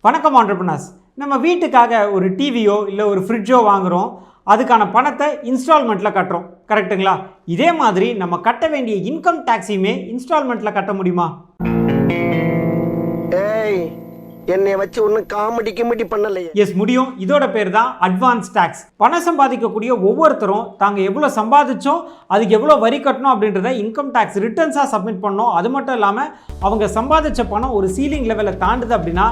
வணக்கம் ஆண்டர்பிரினர்ஸ். நம்ம வீட்டுக்காக ஒரு டிவியோ இல்லை ஒரு ஃப்ரிட்ஜோ வாங்குகிறோம். அதுக்கான பணத்தை இன்ஸ்டால்மெண்ட்டில் கட்டுறோம், கரெக்டுங்களா? இதே மாதிரி நம்ம கட்ட வேண்டிய இன்கம் டேக்ஸையுமே இன்ஸ்டால்மெண்ட்டில் கட்ட முடியுமா? என்னை வச்சு ஒன்றும் காமெடி பண்ணலையே. எஸ், முடியும். இதோட பேர் தான் அட்வான்ஸ் டேக்ஸ். பணம் சம்பாதிக்கக்கூடிய ஒவ்வொருத்தரும் தாங்க எவ்வளோ சம்பாதிச்சோம், அதுக்கு எவ்வளோ வரி கட்டணும் அப்படின்றத இன்கம் டேக்ஸ் ரிட்டர்ன்ஸாக சப்மிட் பண்ணோம். அது மட்டும் இல்லாமல் அவங்க சம்பாதிச்ச பணம் ஒரு சீலிங் லெவலில் தாண்டுது அப்படின்னா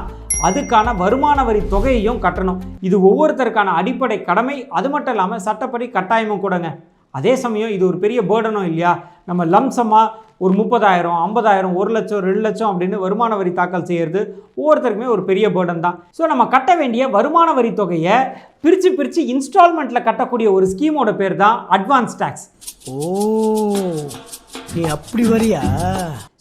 அதுக்கான வருமான வரி தொகையையும் கட்டணும். இது ஒவ்வொருத்தருக்கான அடிப்படை கடமை. அது மட்டும் இல்லாமல் சட்டப்படி கட்டாயமும் கூடங்க. அதே சமயம் இது ஒரு பெரிய பேர்டனும் இல்லையா? நம்ம லம்சமாக ஒரு 30,000, 50,000, 1 லட்சம், 2 லட்சம் அப்படின்னு வருமான வரி தாக்கல் செய்கிறது ஒவ்வொருத்தருக்குமே ஒரு பெரிய பேர்டன் தான். ஸோ நம்ம கட்ட வேண்டிய வருமான வரி தொகையை பிரித்து இன்ஸ்டால்மெண்ட்டில் கட்டக்கூடிய ஒரு ஸ்கீமோட பேர் தான் அட்வான்ஸ் டேக்ஸ். ஓ, நீ அப்படி வரியா?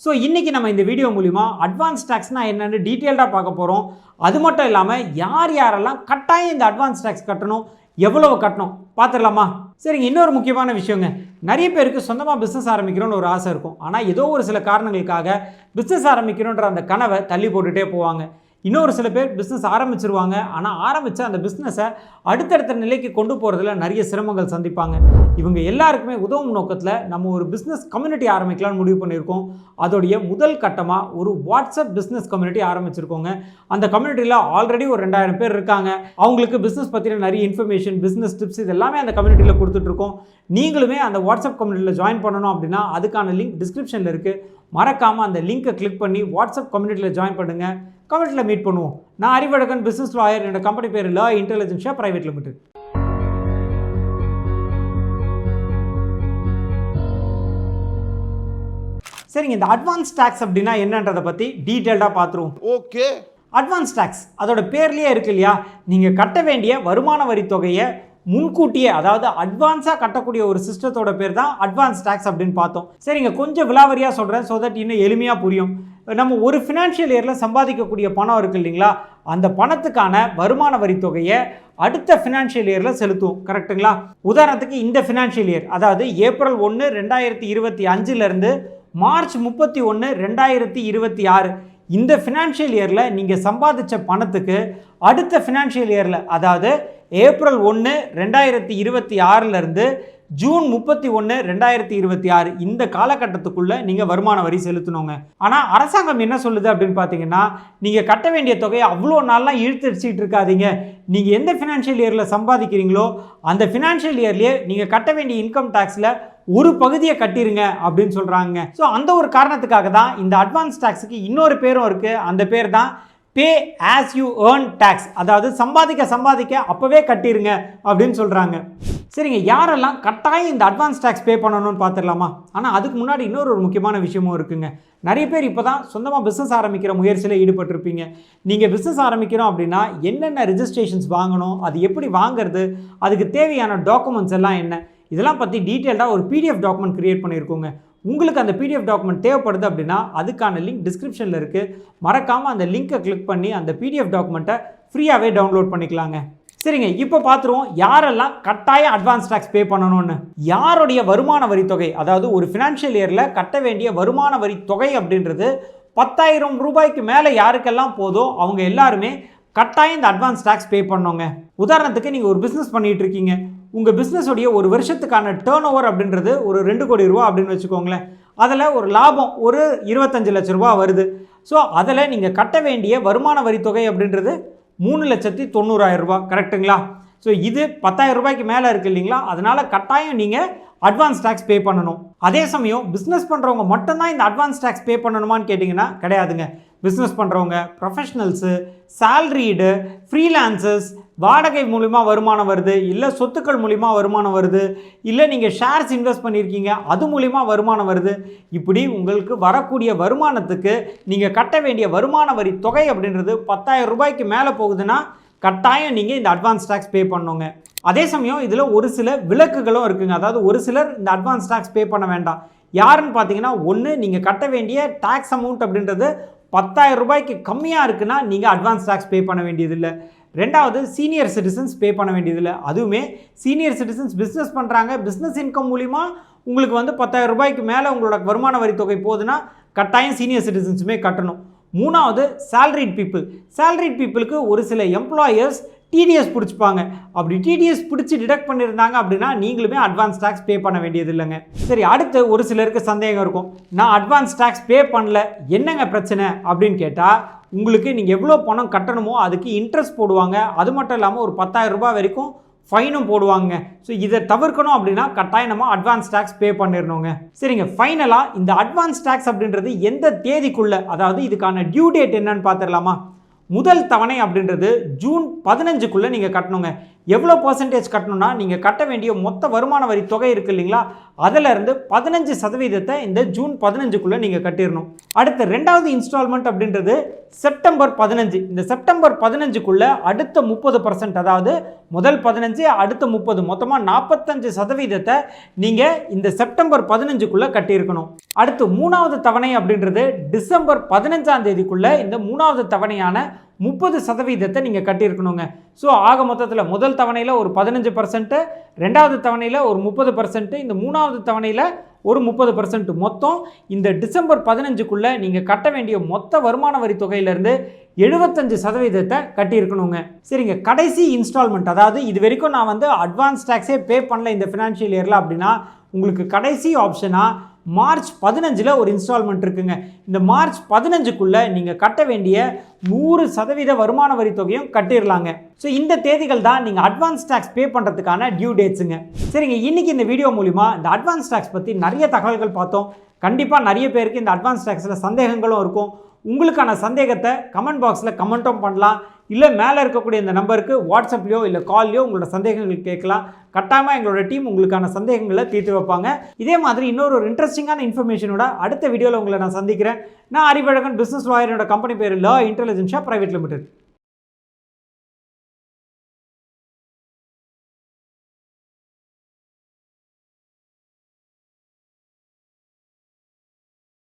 ஸோ இன்றைக்கி நம்ம இந்த வீடியோ மூலிமா அட்வான்ஸ் டேக்ஸ்னால் என்னென்னு டீட்டெயில்டாக பார்க்க போகிறோம். அது மட்டும் இல்லாமல் யாரெல்லாம் கட்டாயம் இந்த அட்வான்ஸ் டேக்ஸ் கட்டணும், எவ்வளவு கட்டணும் பார்த்துடலாமா? சரிங்க. இன்னொரு முக்கியமான விஷயங்க, நிறைய பேருக்கு சொந்தமாக பிஸ்னஸ் ஆரம்பிக்கிறோன்னு ஒரு ஆசை இருக்கும். ஆனால் ஏதோ ஒரு சில காரணங்களுக்காக பிஸ்னஸ் ஆரம்பிக்கணுன்ற அந்த கனவை தள்ளி போட்டுகிட்டே போவாங்க. இன்னொரு சில பேர் பிஸ்னஸ் ஆரம்பிச்சிருவாங்க. ஆனால் ஆரம்பித்த அந்த பிஸ்னஸை அடுத்தடுத்த நிலைக்கு கொண்டு போகிறதுல நிறைய சிரமங்கள் சந்திப்பாங்க. இவங்க எல்லாருக்குமே உதவும் நோக்கத்தில் நம்ம ஒரு பிஸ்னஸ் கம்யூனிட்டி ஆரம்பிக்கலாம்னு முடிவு பண்ணியிருக்கோம். அதோடைய முதல் கட்டமாக ஒரு வாட்ஸ்அப் பிஸ்னஸ் கம்யூனிட்டி ஆரம்பிச்சிருக்கோங்க. அந்த கம்யூனிட்டியில் ஆல்ரெடி ஒரு 2000 பேர் இருக்காங்க. அவங்களுக்கு பிஸ்னஸ் பற்றின நிறைய இன்ஃபர்மேஷன், பிஸ்னஸ் டிப்ஸ் இது எல்லாமே அந்த கம்யூனிட்டியில் கொடுத்துட்ருக்கோம். நீங்களுமே அந்த வாட்ஸ்அப் கம்யூனிட்டியில் ஜாயின் பண்ணணும் அப்படின்னா அதுக்கான லிங்க் டிஸ்கிரிப்ஷனில் இருக்குது. மறக்காமல் அந்த லிங்கை கிளிக் பண்ணி வாட்ஸ்அப் கம்யூனிட்டியில் ஜாயின் பண்ணுங்கள். கமெண்ட்டில் மீட் பண்ணுவோம். நான் அறிவழகன், பிஸ்னஸ் லாயர். என்னோட கம்பெனி பேர் லா இன்டெலிஜென்ஷியா பிரைவேட் லிமிடெட். சரிங்க, இந்த அட்வான்ஸ் டேக்ஸ் அப்படின்னா என்னன்றதை பற்றி டீட்டெயில்டாக பார்த்துருவோம். ஓகே. அட்வான்ஸ் டேக்ஸ் அதோட பேர்லேயே இருக்கு இல்லையா? நீங்கள் கட்ட வேண்டிய வருமான வரி தொகையை முன்கூட்டியே, அதாவது அட்வான்ஸாக கட்டக்கூடிய ஒரு சிஸ்டத்தோட பேர் தான் அட்வான்ஸ் டேக்ஸ் அப்படின்னு பார்த்தோம். சரிங்க, கொஞ்சம் விலாவரியாக சொல்கிறேன் ஸோ தட் இன்னும் எளிமையாக புரியும். நம்ம ஒரு ஃபினான்ஷியல் இயரில் சம்பாதிக்கக்கூடிய பணம் இருக்குது இல்லைங்களா? அந்த பணத்துக்கான வருமான வரி தொகையை அடுத்த ஃபினான்ஷியல் இயரில் செலுத்துவோம், கரெக்டுங்களா? உதாரணத்துக்கு இந்த ஃபினான்ஷியல் இயர், அதாவது ஏப்ரல் 1, 2025 மார்ச் 31, 2026 இந்த ஃபினான்ஷியல் இயரில் நீங்கள் சம்பாதிச்ச பணத்துக்கு அடுத்த ஃபினான்ஷியல் இயரில், அதாவது ஏப்ரல் 1, 2026 ஜூன் 31, 2026 இந்த காலகட்டத்துக்குள்ளே நீங்கள் வருமான வரி செலுத்தணுங்க. ஆனால் அரசாங்கம் என்ன சொல்லுது அப்படின்னு பார்த்தீங்கன்னா, நீங்கள் கட்ட வேண்டிய தொகையை அவ்வளோ நாள்லாம் இழுத்தடிச்சிட்டு இருக்காதீங்க. நீங்கள் எந்த ஃபினான்ஷியல் இயரில் சம்பாதிக்கிறீங்களோ அந்த ஃபினான்ஷியல் இயர்லேயே நீங்கள் கட்ட வேண்டிய இன்கம் டேக்ஸில் ஒரு பகுதியை கட்டிருங்க அப்படின்னு சொல்கிறாங்க. ஸோ அந்த ஒரு காரணத்துக்காக தான் இந்த அட்வான்ஸ் டேக்ஸுக்கு இன்னொரு பேரும் இருக்குது. அந்த பேர் தான் pay as you earn tax. அதாவது சம்பாதிக்க அப்போவே கட்டிருங்க அப்படின்னு சொல்கிறாங்க. சரிங்க, யாரெல்லாம் கட்டாயம் இந்த அட்வான்ஸ் டேக்ஸ் பே பண்ணணும்னு பார்த்துடலாமா? ஆனால் அதுக்கு முன்னாடி இன்னொரு முக்கியமான விஷயமும் இருக்குங்க. நிறைய பேர் இப்போ தான் சொந்தமாக பிஸ்னஸ் ஆரம்பிக்கிற முயற்சியில் ஈடுபட்டிருப்பீங்க. நீங்கள் பிஸ்னஸ் ஆரம்பிக்கிறோம் அப்படின்னா என்னென்ன ரிஜிஸ்ட்ரேஷன்ஸ் வாங்கணும், அது எப்படி வாங்கிறது, அதுக்கு தேவையான டாக்குமெண்ட்ஸ் எல்லாம் என்ன, இதெல்லாம் பற்றி டீட்டெயில்டாக ஒரு பிடிஎஃப் டாக்குமெண்ட் க்ரியேட் பண்ணியிருக்கோங்க. உங்களுக்கு அந்த பிடிஎஃப் டாக்குமெண்ட் தேவைப்படுது அப்படின்னா அதுக்கான லிங்க் டிஸ்கிரிப்ஷனில் இருக்குது. மறக்காமல் அந்த லிங்க்கை கிளிக் பண்ணி அந்த பிடிஎஃப் டாக்குமெண்ட்டை ஃப்ரீயாகவே டவுன்லோட் பண்ணிக்கலாங்க. சரிங்க, இப்போ பார்த்துருவோம் யாரெல்லாம் கட்டாயம் அட்வான்ஸ் டேக்ஸ் பே பண்ணணும்னு. யாருடைய வருமான வரி தொகை, அதாவது ஒரு ஃபினான்ஷியல் இயரில் கட்ட வேண்டிய வருமான வரி தொகை அப்படின்றது 10,000 ரூபாய்க்கு மேலே யாருக்கெல்லாம் போதோ அவங்க எல்லாருமே கட்டாயம் இந்த அட்வான்ஸ் டேக்ஸ் பே பண்ணோங்க. உதாரணத்துக்கு நீங்கள் ஒரு பிஸ்னஸ் பண்ணிகிட்டு இருக்கீங்க. உங்கள் பிஸ்னஸோடைய ஒரு வருஷத்துக்கான டேர்ன் ஓவர் அப்படின்றது ஒரு 2 கோடி ரூபா அப்படின்னு வச்சுக்கோங்களேன். அதில் ஒரு லாபம் ஒரு 25 லட்ச ரூபா வருது. ஸோ அதில் நீங்கள் கட்ட வேண்டிய வருமான வரி தொகை அப்படின்றது 3,90,000 ரூபா, கரெக்டுங்களா? ஸோ இது 10,000 ரூபாய்க்கு மேலே இருக்குது இல்லைங்களா? அதனால் கட்டாயம் நீங்கள் அட்வான்ஸ் டேக்ஸ் பே பண்ணணும். அதே சமயம் பிஸ்னஸ் பண்ணுறவங்க மட்டும்தான் இந்த அட்வான்ஸ் டேக்ஸ் பே பண்ணணுமான்னு கேட்டிங்கன்னா கிடையாதுங்க. பிஸ்னஸ் பண்ணுறவங்க, ப்ரொஃபஷ்னல்ஸு, சேல்ரீடு, ஃப்ரீலான்சர்ஸ், வாடகை மூலிமா வருமானம் வருது, இல்லை சொத்துக்கள் மூலிமா வருமானம் வருது, இல்லை நீங்கள் ஷேர்ஸ் இன்வெஸ்ட் பண்ணியிருக்கீங்க அது மூலிமா வருமானம் வருது, இப்படி உங்களுக்கு வரக்கூடிய வருமானத்துக்கு நீங்கள் கட்ட வேண்டிய வருமான வரி தொகை அப்படின்றது 10,000 ரூபாய்க்கு மேலே போகுதுன்னா கட்டாயம் நீங்கள் இந்த அட்வான்ஸ் டேக்ஸ் பே பண்ணுங்க. அதே சமயம் இதில் ஒரு சில விலக்குகளும் இருக்குங்க. அதாவது ஒரு சிலர் இந்த அட்வான்ஸ் டேக்ஸ் பே பண்ண வேண்டாம். யாருன்னு பார்த்தீங்கன்னா, ஒன்று நீங்கள் கட்ட வேண்டிய டேக்ஸ் அமௌண்ட் அப்படின்றது 10,000 ரூபாய்க்கு கம்மியாக இருக்குன்னா நீங்கள் அட்வான்ஸ் டேக்ஸ் பே பண்ண வேண்டியதில்லை. ரெண்டாவது, சீனியர் சிட்டிசன்ஸ் பே பண்ண வேண்டியதில்லை. அதுவுமே சீனியர் சிட்டிசன்ஸ் பிஸ்னஸ் பண்ணுறாங்க, பிஸ்னஸ் இன்கம் மூலிமா உங்களுக்கு 10,000 ரூபாய்க்கு மேலே உங்களோட வருமான வரி தொகை போகுதுன்னா கட்டாயம் சீனியர் சிட்டிசன்ஸுமே கட்டணும். மூணாவது salaried people. salaried peopleக்கு ஒரு சில எம்ப்ளாயர்ஸ் டிடிஎஸ் பிடிச்சிப்பாங்க. அப்படி டிடிஎஸ் பிடிச்சி டிடக்ட் பண்ணியிருந்தாங்க அப்படின்னா நீங்களுமே அட்வான்ஸ் டேக்ஸ் பே பண்ண வேண்டியது இல்லைங்க. சரி, அடுத்து ஒரு சிலருக்கு சந்தேகம் இருக்கும், நான் அட்வான்ஸ் டேக்ஸ் பே பண்ணல, என்னங்க பிரச்சனை அப்படின்னு கேட்டால், உங்களுக்கு நீங்கள் எவ்வளோ பணம் கட்டணுமோ அதுக்கு இன்ட்ரெஸ்ட் போடுவாங்க. அது மட்டும் இல்லாமல் ஒரு 10,000 ரூபாய் வரைக்கும் ஃபைனும் போடுவாங்க. ஸோ இதை தவிர்க்கணும் அப்படின்னா கட்டாயம் நம்ம அட்வான்ஸ் டேக்ஸ் பே பண்ணிடணுங்க. சரிங்க, ஃபைனலாக இந்த அட்வான்ஸ் டேக்ஸ் அப்படின்றது எந்த தேதிக்குள்ளே, அதாவது இதுக்கான டியூ டேட் என்னன்னு பார்த்துடலாமா? முதல் தவணை அப்படின்றது ஜூன் 15க்குள்ளே நீங்கள் கட்டணுங்க. எவ்வளோ பர்சன்டேஜ் கட்டணும்னா, நீங்கள் கட்ட வேண்டிய மொத்த வருமான வரி தொகை இருக்குது இல்லைங்களா, அதிலிருந்து 15% இந்த ஜூன் 15க்குள்ளே நீங்கள் கட்டிடணும். அடுத்த ரெண்டாவது இன்ஸ்டால்மெண்ட் அப்படின்றது செப்டம்பர் 15. இந்த செப்டம்பர் 15க்குள்ளே அடுத்த 30%, அதாவது முதல் 15 அடுத்த 30, மொத்தமாக 45% நீங்கள் இந்த செப்டம்பர் 15க்குள்ளே கட்டியிருக்கணும். அடுத்து மூணாவது தவணை அப்படின்றது டிசம்பர் 15ஆம் தேதிக்குள்ளே இந்த மூணாவது தவணையான 30% நீங்கள் கட்டியிருக்கணுங்க. ஸோ ஆக மொத்தத்தில் முதல் தவணையில் ஒரு 15%, ரெண்டாவது தவணையில் ஒரு 30%, இந்த மூணாவது தவணையில் ஒரு 30%, மொத்தம் இந்த டிசம்பர் 15க்குள்ளே நீங்கள் கட்ட வேண்டிய மொத்த வருமான வரி தொகையிலேருந்து 75% கட்டியிருக்கணுங்க. சரிங்க, கடைசி இன்ஸ்டால்மெண்ட், அதாவது இது வரைக்கும் நான் அட்வான்ஸ் டேக்ஸே பே பண்ணல இந்த ஃபினான்ஷியல் இயரில் அப்படின்னா, உங்களுக்கு கடைசி ஆப்ஷனாக மார்ச் 15 ஒரு இன்ஸ்டால்மெண்ட் இருக்குங்க. இந்த மார்ச் 15க்குள்ளே நீங்கள் கட்ட வேண்டிய 100% வருமான வரி தொகையும் கட்டிடலாங்க. ஸோ இந்த தேதிகள் தான் நீங்கள் அட்வான்ஸ் டேக்ஸ் பே பண்ணுறதுக்கான டியூ டேட்ஸுங்க. சரிங்க, இன்றைக்கி இந்த வீடியோ மூலிமா இந்த அட்வான்ஸ் டேக்ஸ் பற்றி நிறைய தகவல்கள் பார்த்தோம். கண்டிப்பாக நிறைய பேருக்கு இந்த அட்வான்ஸ் டேக்ஸில் சந்தேகங்களும் இருக்கும். உங்களுக்கான சந்தேகத்தை கமெண்ட் பாக்ஸில் கமெண்ட்டும் பண்ணலாம், இல்லை மேலே இருக்கக்கூடிய இந்த நம்பருக்கு வாட்ஸ்அப்லையோ இல்லை கால்லையோ உங்களோட சந்தேகங்கள் கேட்கலாம். கட்டாயமாக எங்களோட டீம் உங்களுக்கான சந்தேகங்களை தீர்த்து வைப்பாங்க. இதே மாதிரி இன்னொரு இன்ட்ரெஸ்டிங்கான இன்ஃபர்மேஷனோட அடுத்த வீடியோவில் உங்களை நான் சந்திக்கிறேன். நான் அறிவழகன், பிஸ்னஸ் லாயர். என்னோட கம்பெனி பேர் லா இன்டெலிஜென்ஷா பிரைவேட் லிமிடெட்.